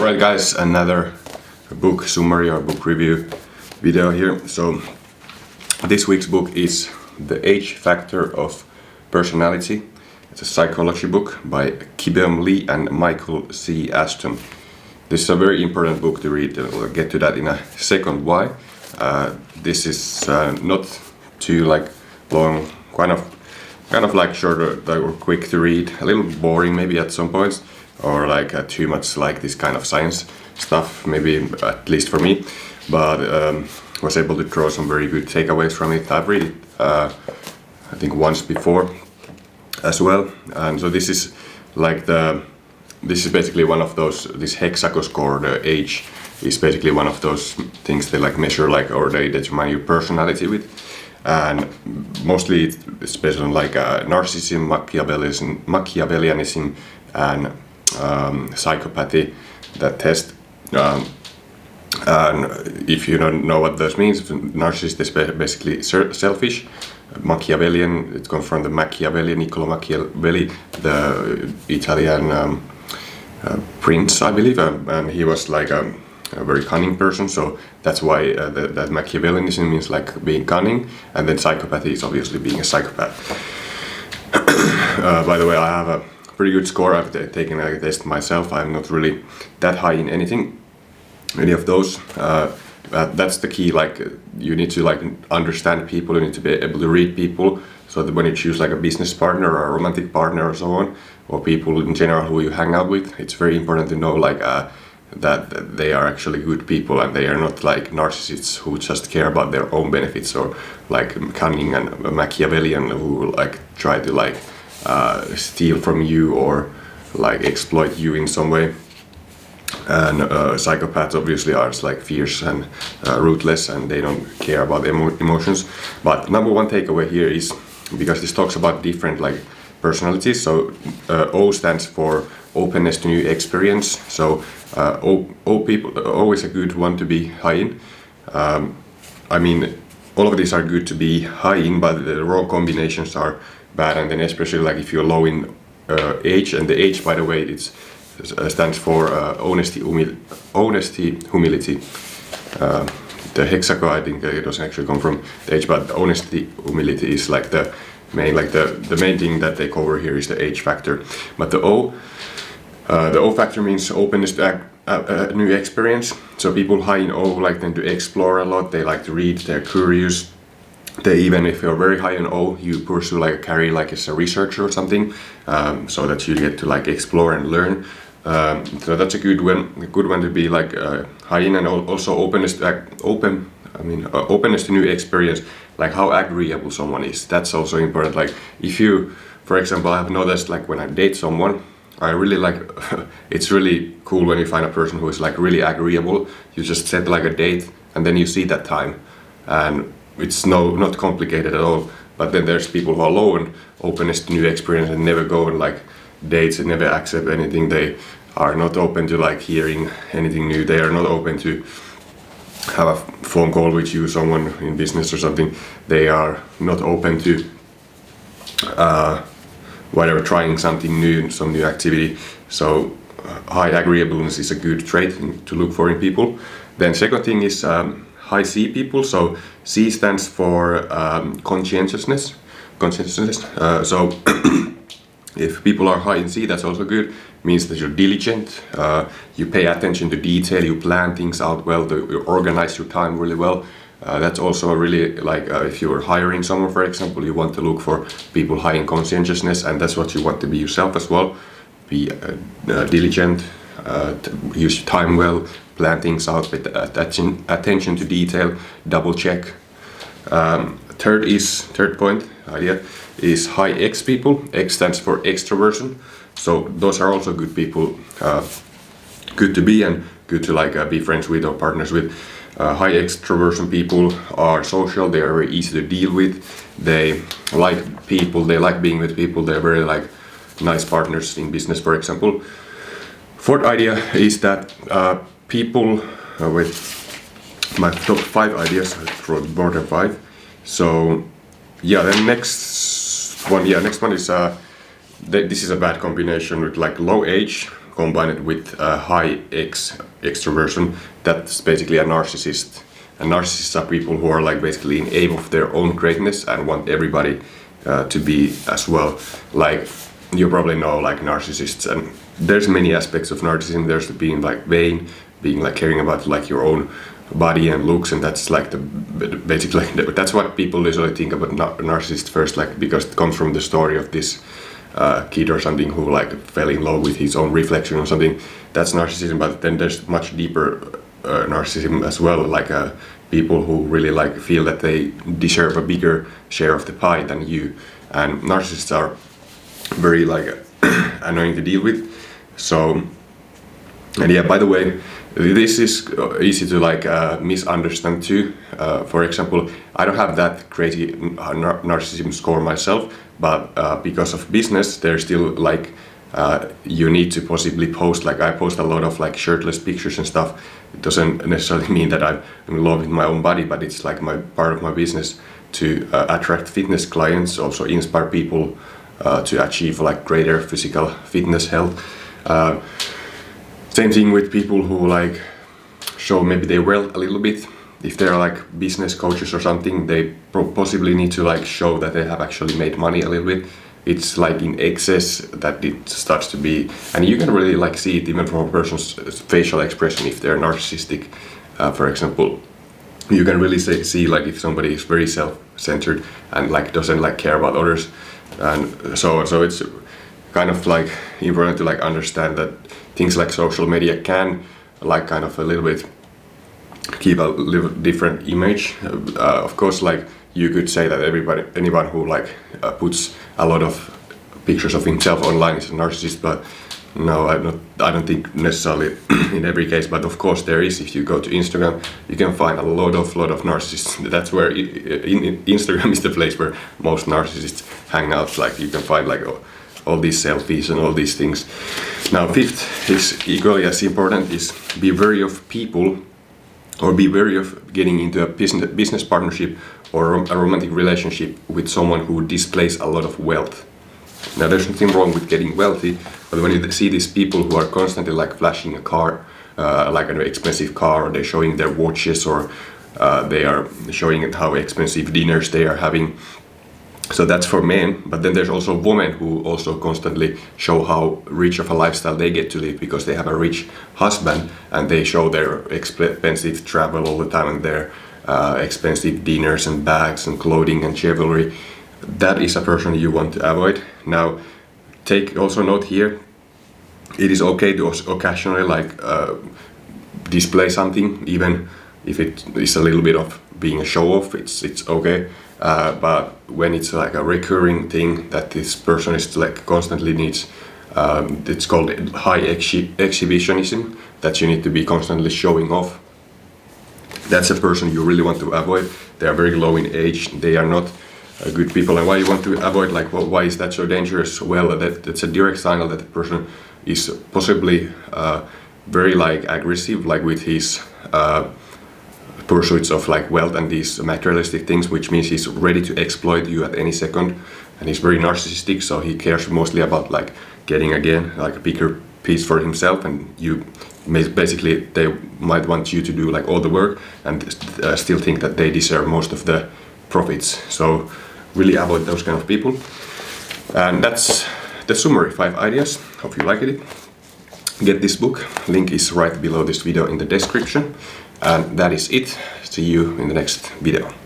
Alright guys, another book summary or book review video here. So this week's book is The H Factor of Personality. It's a psychology book by Kibeom Lee and Michael C. Ashton. This is a very important book to read. We'll get to that in a second. Why? This is not too long, kind of like shorter or quick to read. A little boring maybe at some points, or too much like this kind of science stuff, maybe at least for me. But was able to draw some very good takeaways from it. I've read it I think once before as well, and so this is basically one of those. This Hexaco score, the H, is basically one of those things they measure or they determine your personality with, and mostly it's based on narcissism, Machiavellianism, and psychopathy. That test. And if you don't know what this means, narcissist is basically selfish. Machiavellian, it comes from the Machiavelli, Niccolo Machiavelli, the Italian prince, I believe, and he was a very cunning person. So that's why that Machiavellianism means being cunning, and then psychopathy is obviously being a psychopath. By the way, I have a pretty good score. I've taken a test myself. I'm not really that high in any of those. That's the key. You need to understand people. You need to be able to read people, so that when you choose a business partner or a romantic partner or so on, or people in general who you hang out with, it's very important to know that they are actually good people and they are not narcissists who just care about their own benefits, or cunning and Machiavellian who try to steal from you or exploit you in some way. And psychopaths obviously are fierce and ruthless, and they don't care about emotions. But number one takeaway here is, because this talks about different personalities, so O stands for openness to new experience. So O people, always a good one to be high in. I mean, all of these are good to be high in, but the wrong combinations are bad. And then especially if you're low in H, and the H, by the way, it's stands for honesty, humility. The Hexaco, I think it doesn't actually come from the H, but honesty, humility is the main, the main thing that they cover here is the H factor. But the O factor means openness to new experience. So people high in O tend to explore a lot. They like to read. They're curious. They, even if you're very high in O, you pursue a career as a researcher or something, so that you get to explore and learn. So that's a good one to be high in, and also openness to new experience, how agreeable someone is. That's also important. If you, for example, I have noticed when I date someone, I really it's really cool when you find a person who is really agreeable. You just set a date, and then you see that time, and it's not complicated at all. But then there's people who are low in openness to new experience and never go on dates and never accept anything. They are not open to hearing anything new. They are not open to have a phone call with you, someone in business or something. They are not open to whatever, trying something new, some new activity. So high agreeableness is a good trait to look for in people. Then second thing is high C people. So C stands for conscientiousness. So if people are high in C, that's also good. Means that you're diligent, you pay attention to detail, you plan things out well, you organize your time really well. That's also really if you're hiring someone, for example, you want to look for people high in conscientiousness, and that's what you want to be yourself as well. Be diligent, use your time well, plan things out with attention to detail, double check. Third point idea is high X people. X stands for extroversion. So those are also good people, good to be and good to be friends with or partners with. High extroversion people are social. They are very easy to deal with. They like people. They like being with people. They're very nice partners in business, for example. Fourth idea is that people with my top 5 ideas, I wrote more than 5. So yeah, then next one is this is a bad combination with low H, combined with high extroversion, that's basically a narcissist. And narcissists are people who are like basically in aim of their own greatness and want everybody to be as well. Like you probably know like narcissists, and there's many aspects of narcissism. There's being like vain, being like caring about like your own body and looks, and that's like the basically that's what people usually think about narcissists first, like because it comes from the story of this kid or something who like fell in love with his own reflection or something. That's narcissism. But then there's much deeper narcissism as well, like people who really like feel that they deserve a bigger share of the pie than you, and narcissists are very like annoying to deal with. So, and yeah, by the way, this is easy to like misunderstand too. For example, I don't have that crazy narcissism score myself, but because of business, there's still like you need to possibly post, like I post a lot of like shirtless pictures and stuff. It doesn't necessarily mean that I'm in love with my own body, but it's like my part of my business to attract fitness clients, also inspire people to achieve like greater physical fitness health. Same thing with people who like show maybe they wealth a little bit. If they're like business coaches or something, they possibly need to like show that they have actually made money a little bit. It's like in excess that it starts to be, and you can really like see it even from a person's facial expression if they're narcissistic. For example, you can really see like if somebody is very self-centered and like doesn't like care about others, and so it's kind of like important to like understand that things like social media can like kind of a little bit keep a little different image. Of course, like you could say that anyone who like puts a lot of pictures of himself online is a narcissist, but no, I don't think necessarily in every case. But of course there is. If you go to Instagram, you can find a lot of narcissists. That's where Instagram is the place where most narcissists hang out. Like you can find like all these selfies and all these things. Now, fifth is equally as important, is be wary of people, or be wary of getting into a business partnership or a romantic relationship with someone who displays a lot of wealth. Now, there's nothing wrong with getting wealthy, but when you see these people who are constantly like flashing a car, like an expensive car, or they're showing their watches, or they are showing how expensive dinners they are having. So that's for men, but then there's also women who also constantly show how rich of a lifestyle they get to live because they have a rich husband and they show their expensive travel all the time and their expensive dinners and bags and clothing and jewelry. That is a person you want to avoid. Now, take also note here, it is okay to occasionally like display something, even if it is a little bit of being a show off, it's okay. But when it's like a recurring thing that this person is like constantly needs, it's called high exhibitionism, that you need to be constantly showing off. That's a person you really want to avoid. They are very low in age. They are not good people. And why you want to avoid, like, well, why is that so dangerous? Well, that's a direct signal that the person is possibly very like aggressive, like with his pursuits of like wealth and these materialistic things, which means he's ready to exploit you at any second, and he's very narcissistic, so he cares mostly about like getting again like a bigger piece for himself, and you basically they might want you to do like all the work and still think that they deserve most of the profits. So really avoid those kind of people. And that's the summary, 5 ideas. Hope you liked it. Get this book, link is right below this video in the description. And that is it. See you in the next video.